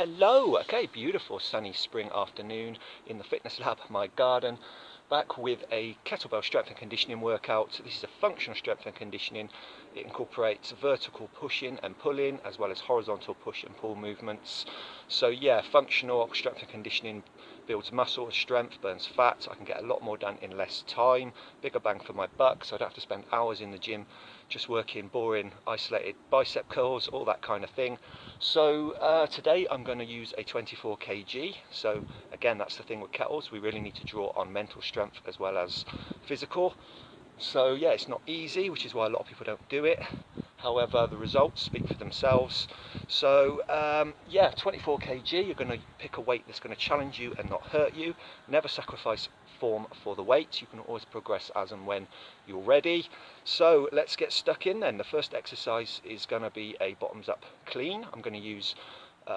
Hello, okay, beautiful sunny spring afternoon in the fitness lab, my garden, back with a kettlebell strength and conditioning workout. This is a functional strength and conditioning. It incorporates vertical pushing and pulling as well as horizontal push and pull movements. So yeah, functional strength and conditioning builds muscle, strength, burns fat. I can get a lot more done in less time, bigger bang for my buck, so I don't have to spend hours in the gym just working boring isolated bicep curls, all that kind of thing. So today I'm going to use a 24 kg. So again, that's the thing with kettles, we really need to draw on mental strength as well as physical. So yeah, it's not easy, which is why a lot of people don't do it. However, the results speak for themselves. So yeah, 24 kg, you're going to pick a weight that's going to challenge you and not hurt you. Never sacrifice form for the weight. You can always progress as and when you're ready. So let's get stuck in then. The first exercise is going to be a bottoms up clean. I'm going to use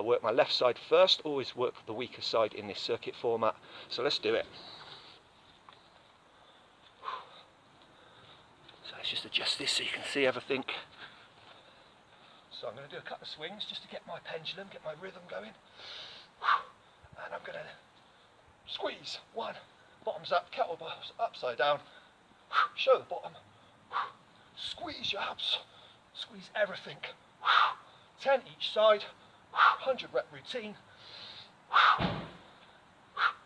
work my left side first, always work the weaker side in this circuit format. So let's do it. So let's just adjust this so you can see everything. So I'm going to do a couple of swings just to get my pendulum, get my rhythm going. And I'm going to squeeze. One, bottoms up, kettlebells upside down. Show the bottom. Squeeze your abs. Squeeze everything. 10 each side. 100 rep routine.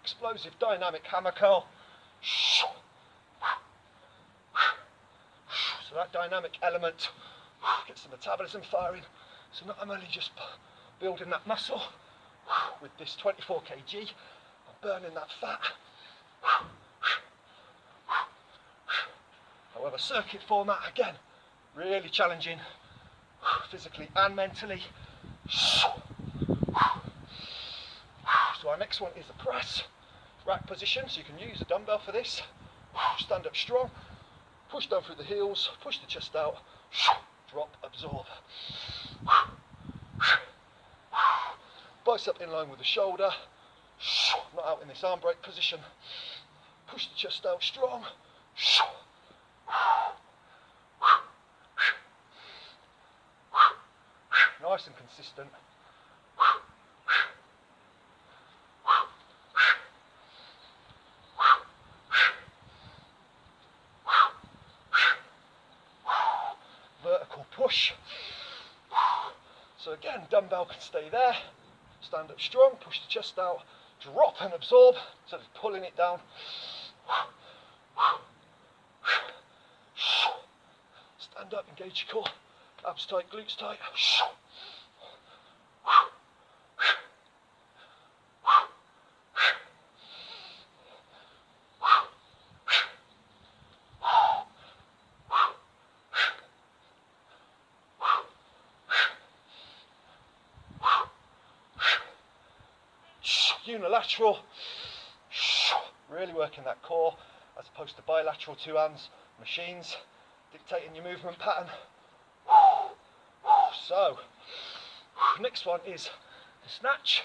Explosive dynamic hammer curl. So that dynamic element gets the metabolism firing. So not I'm only just building that muscle with this 24 kg, I'm burning that fat. However, circuit format, again, really challenging physically and mentally. So our next one is the press, rack position, so you can use a dumbbell for this. Stand up strong, push down through the heels, push the chest out, drop, absorb. Bicep in line with the shoulder, not out in this arm break position. Push the chest out strong. Nice and consistent. Vertical push. So again, dumbbell can stay there. Stand up strong, push the chest out, drop and absorb, so just pulling it down. Stand up, engage your core, abs tight, glutes tight. Unilateral, really working that core as opposed to bilateral two hands machines dictating your movement pattern. So next one is the snatch,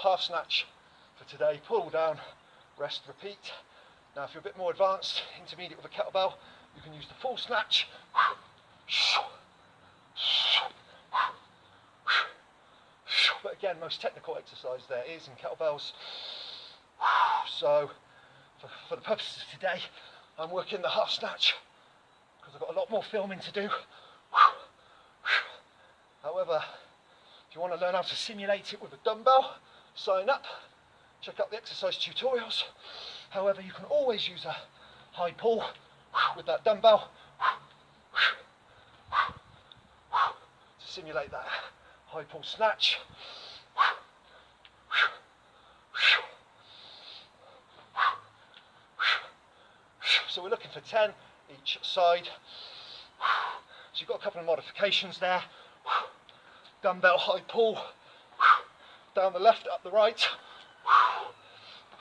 half snatch for today. Pull down, rest, repeat. Now if you're a bit more advanced, intermediate with a kettlebell, you can use the full snatch. But again, most technical exercise there is in kettlebells. So for the purposes of today, I'm working the half snatch because I've got a lot more filming to do. However, if you want to learn how to simulate it with a dumbbell, sign up, check out the exercise tutorials. However, you can always use a high pull with that dumbbell to simulate that high pull snatch. So we're looking for 10 each side. So you've got a couple of modifications there. Dumbbell high pull, down the left, up the right.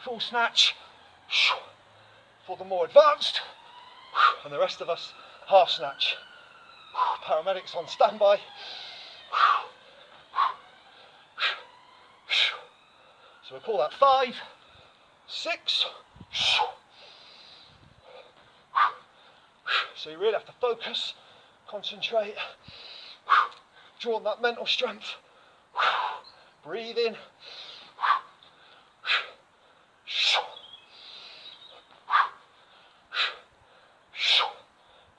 Full snatch for the more advanced, and the rest of us half snatch. Paramedics on standby. So we'll call that 5, 6. So you really have to focus, concentrate. draw on that mental strength. Breathe in.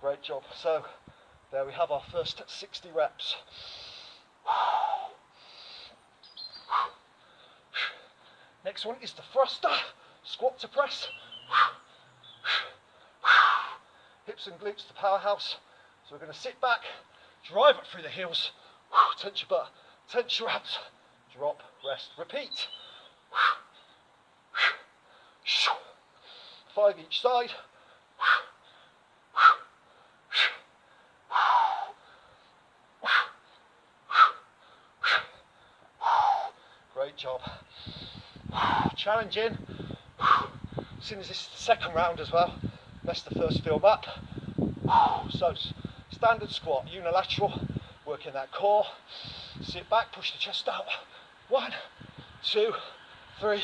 Great job. So there we have our first 60 reps. Next one is the thruster, squat to press. Hips and glutes, the powerhouse. So we're going to sit back, drive it through the heels, tense your butt, tense your abs, drop, rest, repeat. 5 each side. Great job. Challenging. Seeing as this is the second round as well, messed the first film up. So standard squat, unilateral, working that core. Sit back, push the chest out. 1, 2, 3,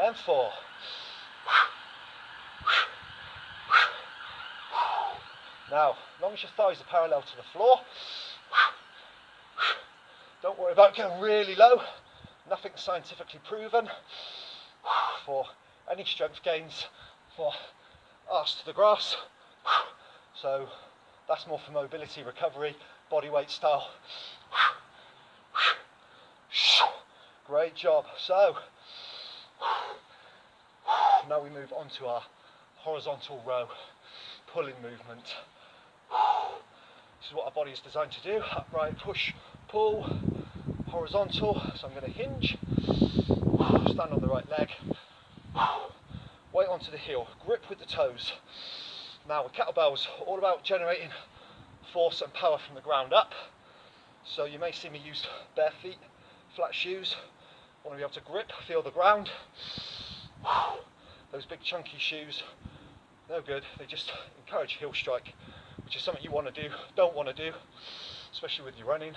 and 4. Now, as long as your thighs are parallel to the floor, don't worry about getting really low. Nothing scientifically proven for any strength gains for arse to the grass. So that's more for mobility, recovery, body weight style. Great job. So now we move on to our horizontal row pulling movement. This is what our body is designed to do. Upright, push, pull, horizontal. So I'm going to hinge, stand on the right leg, weight onto the heel, grip with the toes. Now with kettlebells, all about generating force and power from the ground up. So you may see me use bare feet, flat shoes. I want to be able to grip, feel the ground. Those big chunky shoes, no good. They just encourage heel strike, which is something you want to do, don't want to do, especially with your running.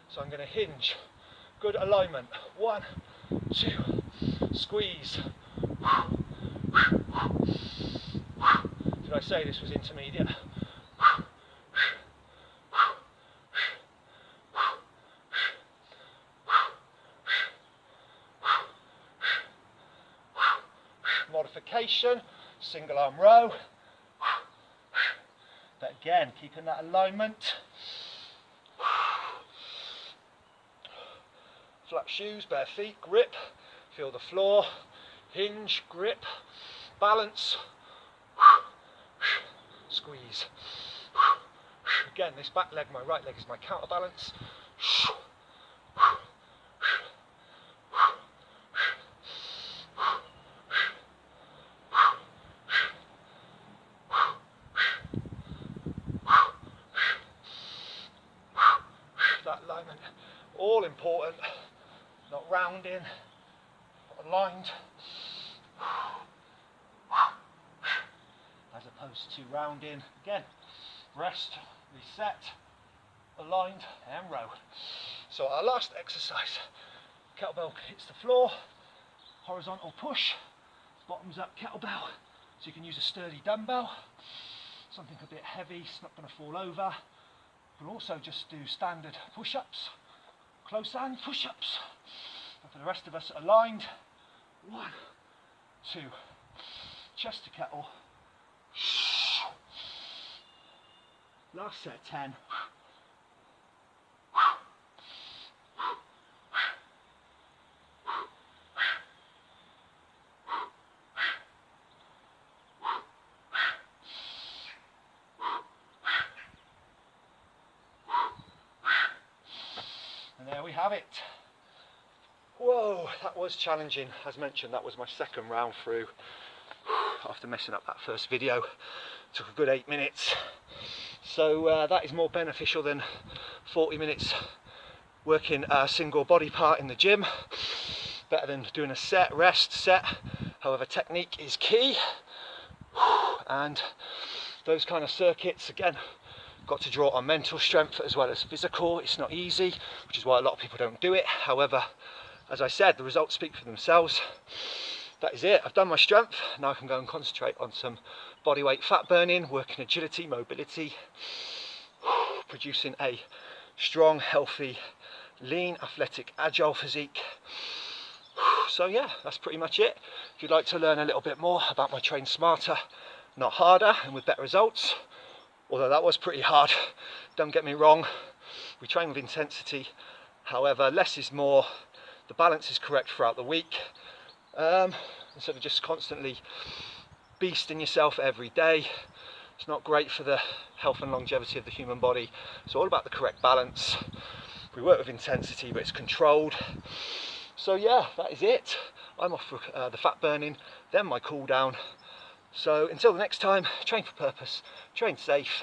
So I'm going to hinge. Good alignment. 1, 2, squeeze. Did I say this was intermediate? Modification, single arm row. But again, keeping that alignment. Flat shoes, bare feet, grip, feel the floor, hinge, grip, balance, squeeze. Again, this back leg, my right leg is my counterbalance. That alignment, all important. Not rounding, aligned, as opposed to rounding. Again, rest, reset, aligned, and row. So our last exercise, kettlebell hits the floor, horizontal push, bottoms up kettlebell. So you can use a sturdy dumbbell, something a bit heavy, it's not going to fall over. You can also just do standard push-ups, close and push-ups. And for the rest of us, aligned. 1, 2, chest to kettle. Last set, 10. And there we have it. Whoa, that was challenging. As mentioned, that was my second round through after messing up that first video. Took a good 8 minutes. So that is more beneficial than 40 minutes working a single body part in the gym. Better than doing a set, rest, set. However, technique is key. And those kind of circuits, again, got to draw on mental strength as well as physical. It's not easy, which is why a lot of people don't do it. However, as I said, the results speak for themselves. That is it. I've done my strength. Now I can go and concentrate on some bodyweight fat burning, working agility, mobility, producing a strong, healthy, lean, athletic, agile physique. So yeah, that's pretty much it. If you'd like to learn a little bit more about my train smarter, not harder, and with better results, although that was pretty hard, don't get me wrong, we train with intensity, however less is more, the balance is correct throughout the week, instead of just constantly beasting yourself every day. It's not great for the health and longevity of the human body. It's all about the correct balance. We work with intensity, but it's controlled. So yeah, that is it. I'm off for the fat burning, then my cool down. So until the next time, train for purpose, train safe,